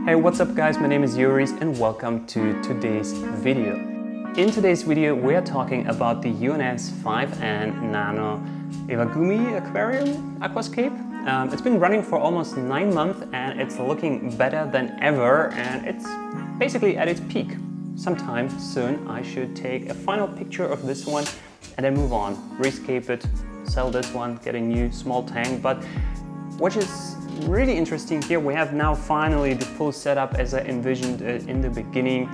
Hey, what's up guys, my name is Jurijs and welcome to today's video. In today's video we are talking about the UNS 5N Nano Aquarium Aquascape. It's been running for almost 9 months and it's looking better than ever, and it's basically at its peak. Sometime soon I should take a final picture of this one and then move on, rescape it, sell this one, get a new small tank. But what is really interesting here, we have now finally the full setup as I envisioned it in the beginning,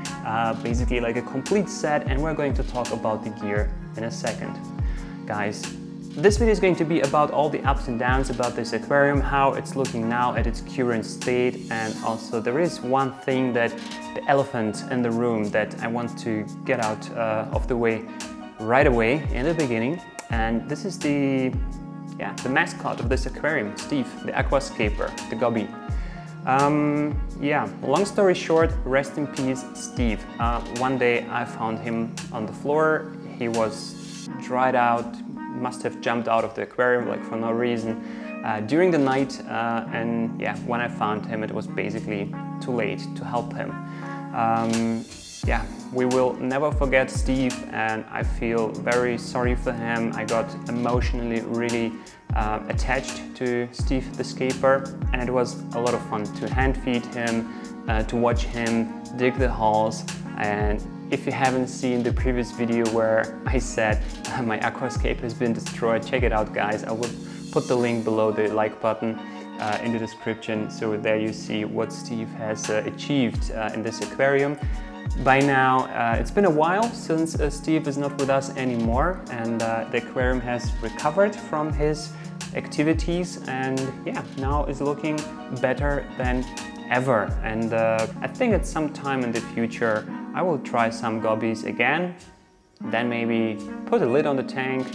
basically like a complete set, and we're going to talk about the gear in a second. Guys, this video is going to be about all the ups and downs about this aquarium, how it's looking now at its current state, and also there is one thing, that the elephant in the room, that I want to get out of the way right away in the beginning, and this is the mascot of this aquarium, Steve, the aquascaper, the gobby. Long story short, rest in peace, Steve. One day I found him on the floor. He was dried out, must have jumped out of the aquarium like for no reason during the night, and yeah, when I found him it was basically too late to help him. We will never forget Steve, and I feel very sorry for him. I got emotionally really attached to Steve the scaper, and it was a lot of fun to hand feed him, to watch him dig the holes. And if you haven't seen the previous video where I said my aquascape has been destroyed, check it out guys. I will put the link below the like button in the description, so there you see what Steve has achieved in this aquarium. By now, it's been a while since Steve is not with us anymore, and the aquarium has recovered from his activities, and yeah, now is looking better than ever. And I think at some time in the future I will try some gobbies again, then maybe put a lid on the tank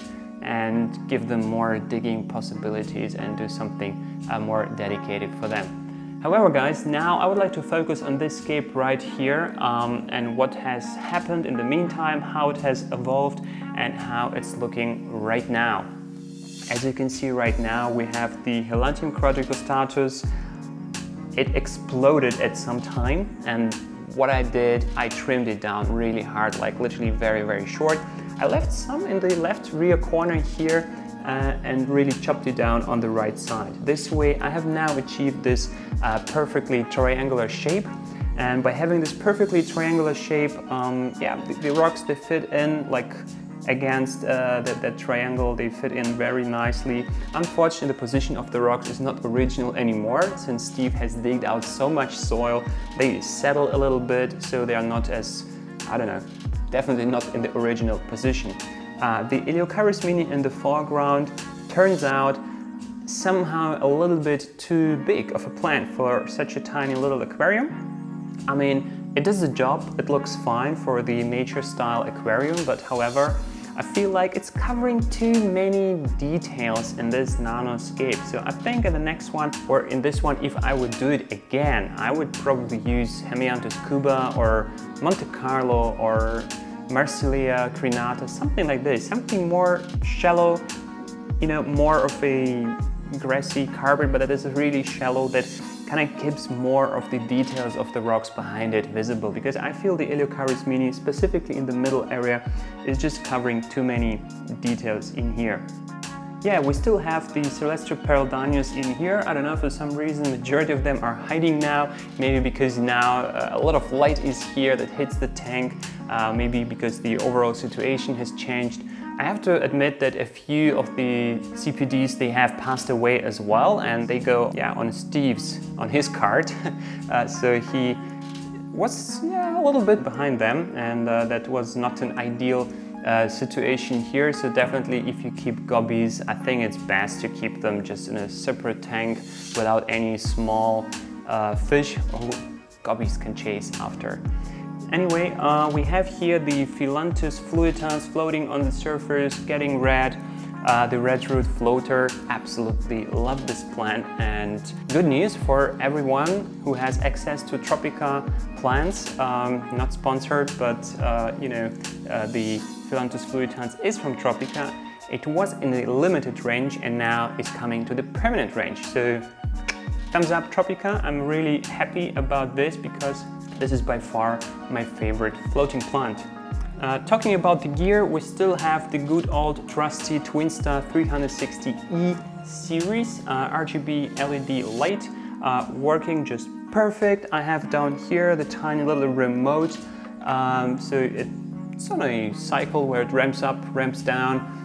and give them more digging possibilities and do something more dedicated for them. However guys, now I would like to focus on this scape right here, and what has happened in the meantime, how it has evolved and how it's looking right now. As you can see right now, we have the Helanthium Quadricostatus. It exploded at some time, and what I did, I trimmed it down really hard, like literally very short. I left some in the left rear corner here, and really chopped it down on the right side. This way I have now achieved this perfectly triangular shape, and by having this perfectly triangular shape, the rocks, they fit in like against that triangle, they fit in very nicely. Unfortunately, the position of the rocks is not original anymore, since Steve has digged out so much soil. They settle a little bit, so they are not as, I don't know, definitely not in the original position. The Eleocharis mini in the foreground turns out somehow a little bit too big of a plant for such a tiny little aquarium. I mean, it does the job, it looks fine for the nature style aquarium, but however, I feel like it's covering too many details in this nanoscape. So I think in the next one, or in this one, if I would do it again, I would probably use Hemianthus cuba or Monte Carlo or Marsilia crinata, something like this, something more shallow, you know, more of a grassy carpet, but that is really shallow, that kind of keeps more of the details of the rocks behind it visible, because I feel the Eleocharis mini, specifically in the middle area, is just covering too many details in here. Yeah, we still have the Celestial Perldanius in here. I don't know, for some reason the majority of them are hiding now, maybe because now a lot of light is here that hits the tank, maybe because the overall situation has changed. I have to admit that a few of the CPDs, they have passed away as well, and they go on his cart. So he was a little bit behind them, and that was not an ideal situation here. So definitely, if you keep gobbies, I think it's best to keep them just in a separate tank without any small fish or gobbies can chase after. Anyway, we have here the Phyllanthus fluitans floating on the surface, getting red. The Redroot floater, absolutely love this plant, and good news for everyone who has access to Tropica plants. Not sponsored, but the Phyllanthus fluitans is from Tropica. It was in the limited range and now is coming to the permanent range. So Thumbs up Tropica. I'm really happy about this because this is by far my favorite floating plant. Talking about the gear, we still have the good old trusty Twinstar 360E series RGB LED light working just perfect. I have down here the tiny little remote, so it's on a cycle where it ramps up, ramps down.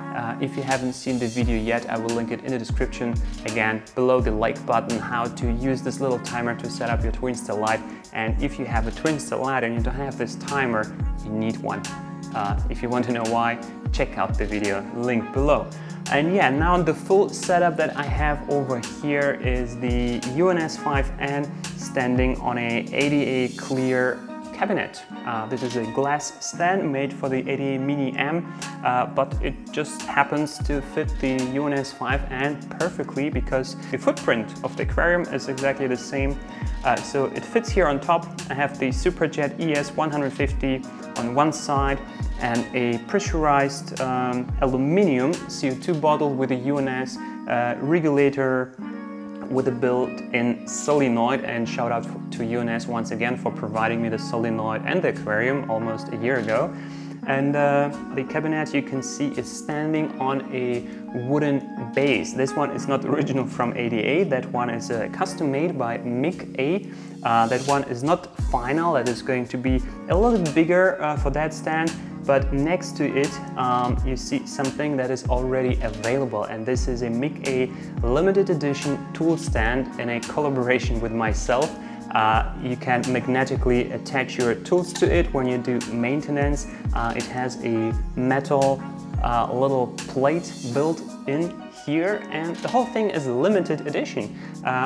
If you haven't seen the video yet, I will link it in the description, again below the like button, how to use this little timer to set up your Twinstar light. And if you have a Twinstar light and you don't have this timer, you need one. If you want to know why, check out the video, link below. And yeah, now the full setup that I have over here is the UNS 5N standing on a ADA clear cabinet. This is a glass stand made for the ADA Mini M, but it just happens to fit the UNS 5N perfectly because the footprint of the aquarium is exactly the same. So it fits here on top. I have the Superjet ES 150 on one side and a pressurized aluminum CO2 bottle with a UNS regulator with a built-in solenoid, and shout out to UNS once again for providing me the solenoid and the aquarium almost a year ago. And the cabinet, you can see, is standing on a wooden base. This one is not original from ADA, that one is custom made by MIG A. That one is not final, that is going to be a little bit bigger for that stand. But next to it, you see something that is already available, and this is a MIG A limited edition tool stand in a collaboration with myself. You can magnetically attach your tools to it when you do maintenance. It has a metal little plate built in here, and the whole thing is limited edition.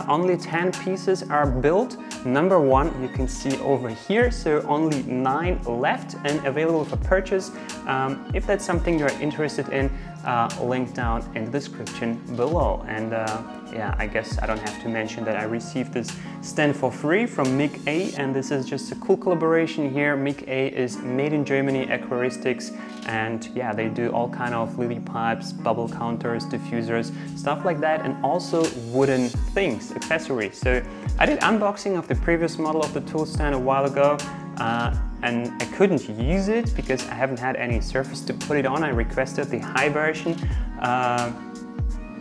Only 10 pieces are built. Number one you can see over here, so only 9 left and available for purchase. If that's something you're interested in, link down in the description below. And yeah, I guess I don't have to mention that I received this stand for free from MIG A, and this is just a cool collaboration here. MIG A is made in Germany, aquaristics, and yeah, they do all kind of lily pipes, bubble counters, diffusers, stuff like that, and also wooden things, accessories. So I did unboxing of the previous model of the tool stand a while ago, and I couldn't use it because I haven't had any surface to put it on. I requested the high version,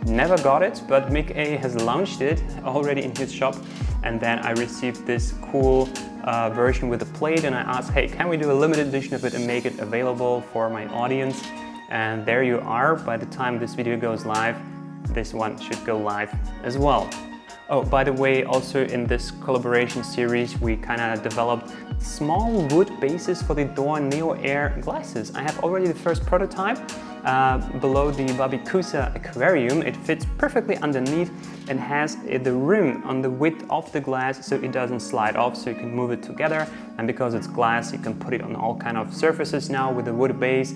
never got it, but MIG A has launched it already in his shop, and then I received this cool version with a plate, and I asked, hey, can we do a limited edition of it and make it available for my audience? And there you are. By the time this video goes live, this one should go live as well. Oh, by the way, also in this collaboration series, we kind of developed small wood bases for the DOOA Neo Air glasses. I have already the first prototype below the Babikusa aquarium. It fits perfectly underneath and has the rim on the width of the glass, so it doesn't slide off, so you can move it together. And because it's glass, you can put it on all kind of surfaces now with a wood base,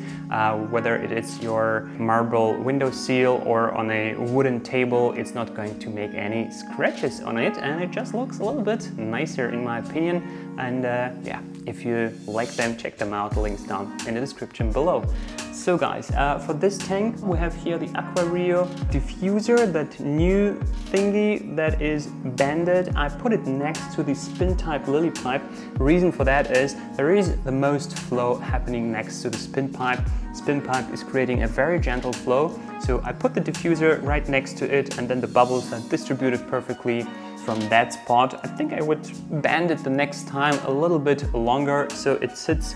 whether it is your marble window seal or on a wooden table. It's not going to make any scratches on it, and it just looks a little bit nicer in my opinion. And yeah, if you like them, check them out, links down in the description below. So guys, for this tank we have here the Aquario diffuser, that new thingy that is banded. I put it next to the spin type lily pipe. Reason for that is there is the most flow happening next to the spin pipe. Spin pipe is creating a very gentle flow, so I put the diffuser right next to it, and then the bubbles are distributed perfectly from that spot. I think I would band it the next time a little bit longer so it sits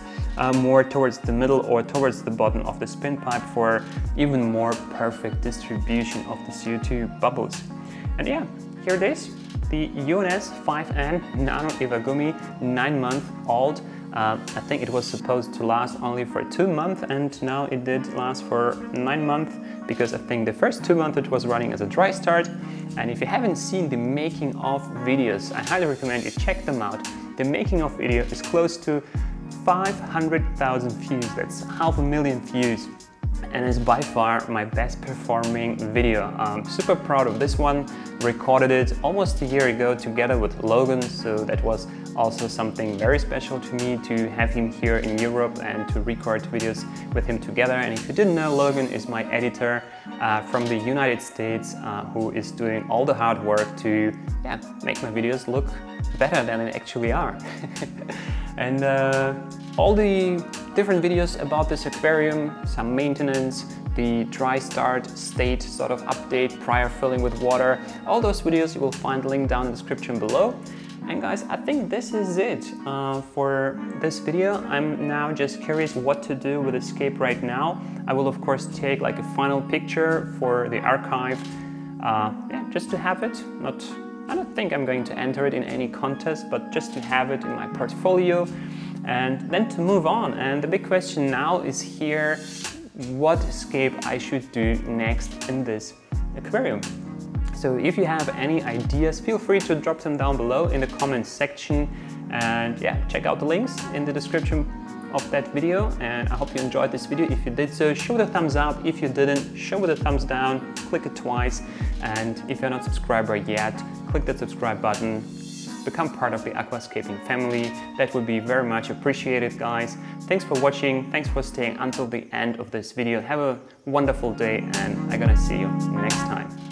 more towards the middle or towards the bottom of the spin pipe for even more perfect distribution of the CO2 bubbles. And yeah, here it is, the UNS 5N Nano Iwagumi 9-month-old. I think it was supposed to last only for 2 months, and now it did last for 9 months, because I think the first 2 months it was running as a dry start. And if you haven't seen the making of videos, I highly recommend you check them out. The making of video is close to 500,000 views, that's 500,000 views. and is by far my best performing video. I'm super proud of this one. Recorded it almost a year ago together with Logan, so that was also something very special to me to have him here in Europe and to record videos with him together. And if you didn't know, Logan is my editor from the United States who is doing all the hard work to make my videos look better than they actually are. And all the different videos about this aquarium, some maintenance, the dry start state sort of update prior filling with water, all those videos you will find linked down in the description below. And guys, I think this is it for this video. I'm now just curious what to do with Escape right now. I will of course take like a final picture for the archive, just to have it. I don't think I'm going to enter it in any contest, but just to have it in my portfolio and then to move on. And the big question now is here, what escape I should do next in this aquarium. So if you have any ideas, feel free to drop them down below in the comments section, and check out the links in the description of that video. And I hope you enjoyed this video. If you did so, show it a thumbs up. If you didn't, show it a thumbs down, click it twice. And if you're not a subscriber yet, click that subscribe button, become part of the Aquascaping family. That would be very much appreciated, guys. Thanks for watching, thanks for staying until the end of this video. Have a wonderful day, and I'm gonna see you next time.